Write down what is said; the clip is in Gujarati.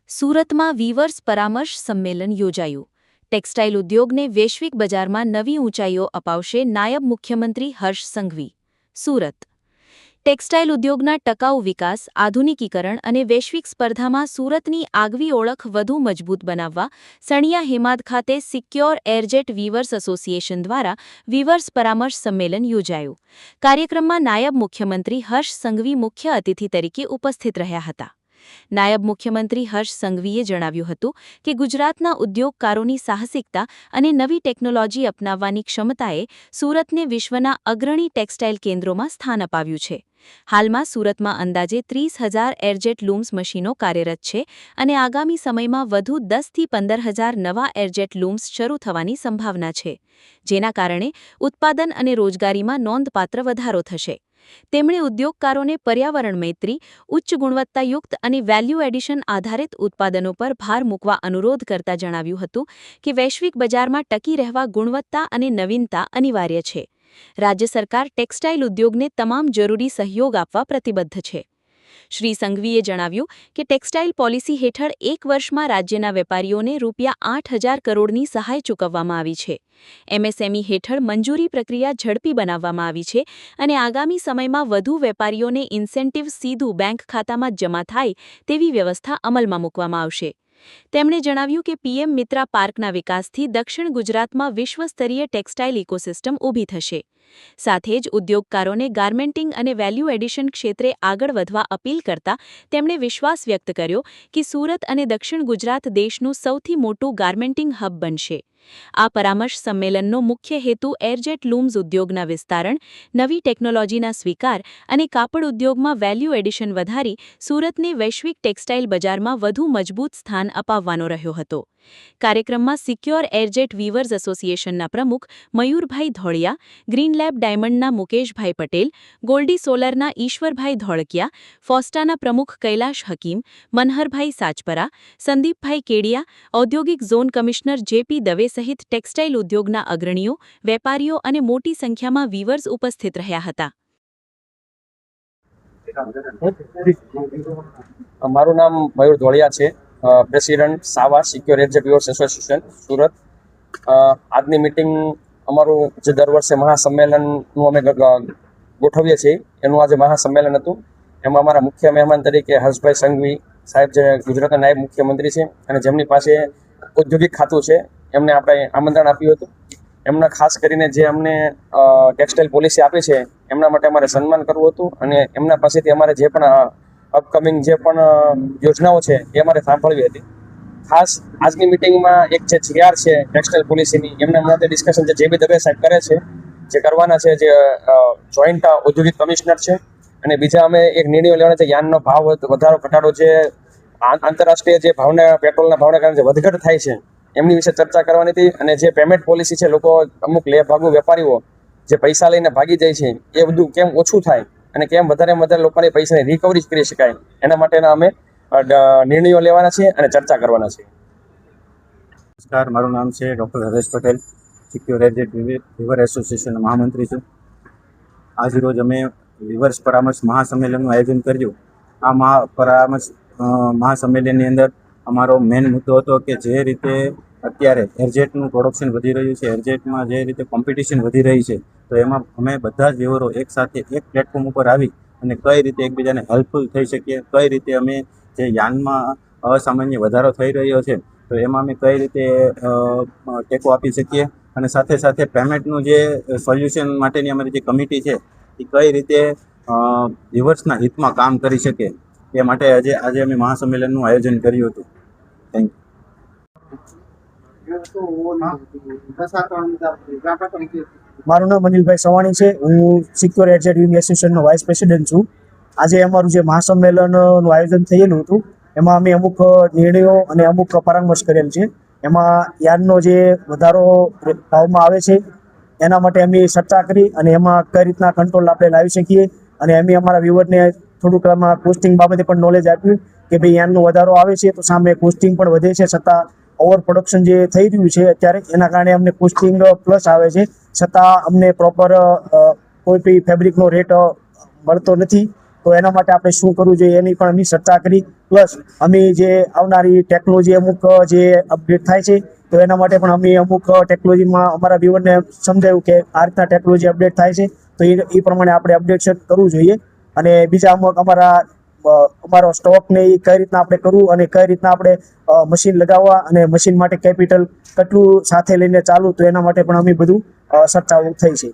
સુરતમાં વીવર્સ પરામર્શ સંમેલન યોજાયું. ટેક્સટાઇલ ઉદ્યોગને વૈશ્વિક બજારમાં નવી ઊંચાઈઓ અપાવશે નાયબ મુખ્યમંત્રી હર્ષ સંઘવી. સુરત. ટેક્સટાઇલ ઉદ્યોગના ટકાઉ વિકાસ, આધુનિકીકરણ અને વૈશ્વિક સ્પર્ધામાં સુરતની આગવી ઓળખ વધુ મજબૂત બનાવવા સણિયા હેમાદ ખાતે સિક્યોર એરજેટ વીવર્સ એસોસિએશન દ્વારા વીવર્સ પરામર્શ સંમેલન યોજાયું. કાર્યક્રમમાં નાયબ મુખ્યમંત્રી હર્ષ સંઘવી મુખ્ય અતિથિ તરીકે ઉપસ્થિત રહ્યા હતા. નાયબ મુખ્યમંત્રી હર્ષ સંઘવીએ જણાવ્યું હતું કે ગુજરાતના ઉદ્યોગકારોની સાહસિકતા અને નવી ટેકનોલોજી અપનાવવાની ક્ષમતાએ સુરતને વિશ્વના અગ્રણી ટેક્સટાઇલ કેન્દ્રોમાં સ્થાન અપાવ્યું છે. હાલમાં સુરતમાં અંદાજે 30,000 એરજેટ લૂમ્સ મશીનો કાર્યરત છે અને આગામી સમયમાં વધુ 10થી 15,000 નવા એરજેટ લૂમ્સ શરૂ થવાની સંભાવના છે, જેના કારણે ઉત્પાદન અને રોજગારીમાં નોંધપાત્ર વધારો થશે. તેમણે ઉદ્યોગકારોને પર્યાવરણ મૈત્રી, ઉચ્ચ ગુણવત્તાયુક્ત અને વેલ્યુ એડિશન આધારિત ઉત્પાદનો પર ભાર મૂકવા અનુરોધ કરતા જણાવ્યું હતું કે વૈશ્વિક બજારમાં ટકી રહેવા ગુણવત્તા અને નવીનતા અનિવાર્ય છે. રાજ્ય સરકાર ટેક્સટાઇલ ઉદ્યોગને તમામ જરૂરી સહયોગ આપવા પ્રતિબદ્ધ છે. શ્રી સંઘવીએ જણાવ્યું કે ટેક્સટાઇલ પોલિસી હેઠળ 1 વર્ષમાં રાજ્યના વેપારીઓને ₹8,000 કરોડની સહાય ચૂકવવામાં આવી છે. એમએસએમઈ હેઠળ મંજૂરી પ્રક્રિયા ઝડપી બનાવવામાં આવી છે અને આગામી સમયમાં વધુ વેપારીઓને ઇન્સેન્ટિવ સીધું બેંક ખાતામાં જમા થાય તેવી વ્યવસ્થા અમલમાં મૂકવામાં આવશે. તેમણે જણાવ્યું કે પીએમ મિત્રા પાર્કના વિકાસથી દક્ષિણ ગુજરાતમાં વિશ્વસ્તરીય ટેક્સટાઇલ ઇકોસિસ્ટમ ઊભી થશે. સાથે જ ઉદ્યોગકારોને ગાર્મેન્ટિંગ અને વેલ્યુ એડિશન ક્ષેત્રે આગળ વધવા અપીલ કરતા તેમણે વિશ્વાસ વ્યક્ત કર્યો કે સુરત અને દક્ષિણ ગુજરાત દેશનું સૌથી મોટું ગાર્મેન્ટિંગ હબ બનશે. આ પરામર્શ સંમેલનનો મુખ્ય હેતુ એરજેટ લૂમ્સ ઉદ્યોગના વિસ્તારણ, નવી ટેકનોલોજીના સ્વીકાર અને કાપડ ઉદ્યોગમાં વેલ્યુ એડિશન વધારી સુરતને વૈશ્વિક ટેક્સટાઇલ બજારમાં વધુ મજબૂત સ્થાન અપાવવાનો રહ્યો હતો. કાર્યક્રમમાં સિક્યોર એરજેટ વીવર્સ એસોસિએશનના પ્રમુખ મયુરભાઈ ધોળિયા, ગ્રીન લેબ ડાયમંડના મુકેશભાઈ પટેલ, ગોલ્ડી સોલરના ઈશ્વરભાઈ ધોળકિયા, ફોસ્ટાના પ્રમુખ કૈલાશ હકીમ, મનહરભાઈ સાચપરા, સંદીપભાઈ કેડિયા, ઔદ્યોગિક ઝોન કમિશનર જેપી દવે સહિત ટેક્સટાઇલ ઉદ્યોગના અગ્રણીઓ, વેપારીઓ અને મોટી સંખ્યામાં વીવર્સ ઉપસ્થિત રહ્યા હતા. મારું નામ મયુર ધોળિયા છે, president સાવા secure એરજેટ weavers association Surat. આજની મિટિંગ અમારું જે દર વર્ષે મહાસંમેલનનું અમે ગોઠવીએ છીએ એનું આજે મહાસંમેલન હતું. એમાં અમારા મુખ્ય મહેમાન તરીકે હર્ષભાઈ સંઘવી સાહેબ, જે ગુજરાતના નાયબ મુખ્યમંત્રી છે અને જેમની પાસે ઔદ્યોગિક ખાતું છે, એમને આપણે આમંત્રણ આપ્યું હતું. એમના ખાસ કરીને જે અમને ટેક્સટાઇલ પોલિસી આપી છે એમના માટે અમારે સન્માન કરવું હતું અને એમના પાસેથી અમારે જે પણ અપકમિંગ જે પણ યોજનાઓ છે એ અમારે સાંભળવી હતી. ખાસ આજની મિટિંગમાં એક જે જીઆર છે ટેક્સટાઇલ પોલિસીની, એમના માટે ડિસ્કશન જે જેબી દવે સાહેબ કરે છે, જે કરવાના છે, જે જોઈન્ટ ઔદ્યોગિક કમિશનર છે, અને બીજા અમે એક નિર્ણયો લેવાના છે. યાનનો ભાવ વધારો ઘટાડો, જે આંતરરાષ્ટ્રીય જે ભાવના પેટ્રોલના ભાવના કારણે જે વધઘટ થાય છે એમની વિશે ચર્ચા કરવાની હતી. અને જે પેમેન્ટ પોલિસી છે, લોકો અમુક લેભાગુ વેપારીઓ જે પૈસા લઈને ભાગી જાય છે એ બધું કેમ ઓછું થાય અને કેમ વધારેમાં વધારે લોકોને પૈસાની રિકવરી કરી શકાય, એના માટેના અમે નિર્ણયો લેવાના છે અને ચર્ચા કરવાના છે. નમસ્કાર, મારું નામ છે doctor Haresh Patel, secure air jet weaver એસોસિએશનના મહામંત્રી છું. આજરોજ અમે વીવર્સ પરામર્શ મહાસંમેલનનું આયોજન કર્યું. આ મહાસંમેલનની અંદર અમારો મેઇન મુદ્દો હતો કે જે રીતે અત્યારે એરજેટનું પ્રોડક્શન વધી રહ્યું છે, એરજેટમાં જે રીતે કોમ્પિટિશન વધી રહી છે, તો એમાં અમે બધા જ વીવરો એકસાથે એક પ્લેટફોર્મ ઉપર આવી અને કઈ રીતે એકબીજાને હેલ્પફુલ થઈ શકીએ, કઈ રીતે અમે જે યાનમાં અસામાન્ય વધારો થઈ રહ્યો છે તો એમાં અમે કઈ રીતે ટેકો આપી શકીએ, અને સાથે સાથે પેમેન્ટનું જે સોલ્યુશન માટેની અમારી જે કમિટી છે એ કઈ રીતે વીવર્સના હિતમાં કામ કરી શકે એ માટે આજે અમે મહાસંમેલનનું આયોજન કર્યું હતું. Thank you. મારું નામ અનિલભાઈ સવાણી છે. હું સિક્યોર એરજેટ વીવર એસોસિએશનનો વાઇસ પ્રેસિડેન્ટ છું. આજે અમારું જે મહાસંમેલનનું આયોજન થયેલું હતું એમાં અમે અમુક નિર્ણયો અને અમુક પરામર્શ કરેલ છે. એમાં યાનનો જે વધારો ભાવમાં આવે છે એના માટે અમે ચર્ચા કરી અને એમાં કઈ રીતના કંટ્રોલ આપણે લાવી શકીએ, અને અમે અમારા વ્યુઅરને થોડુંક એમાં કોસ્ટિંગ બાબતે પણ નોલેજ આપ્યું કે ભાઈ યાનનો વધારો આવે છે તો સામે કોસ્ટિંગ પણ વધે છે, છતાં ઓવર પ્રોડક્શન જે થઈ રહ્યું છે અત્યારે એના કારણે અમને કોસ્ટિંગ પ્લસ આવે છે, છતાં અમને પ્રોપર કોઈ બી ફેબ્રિકનો રેટ મળતો નથી. તો એના માટે આપણે શું કરવું જોઈએ એની પણ અમે ચર્ચા કરી. પ્લસ અમે જે આવનારી ટેકનોલોજી અમુક જે અપડેટ થાય છે તો એના માટે પણ અમે અમુક ટેકનોલોજીમાં અમારા વ્યુઅરને સમજાવ્યું કે આ રીતના ટેકનોલોજી અપડેટ થાય છે તો એ પ્રમાણે આપણે અપડેશન કરવું જોઈએ. અને બીજા અમુક અમારો સ્ટોકને એ કઈ રીતના આપણે કરવું અને કઈ રીતના આપણે મશીન લગાવવા અને મશીન માટે કેપિટલ કેટલું સાથે લઈને ચાલુ, તો એના માટે પણ અમે બધું ચર્ચાઓ થઈ છે.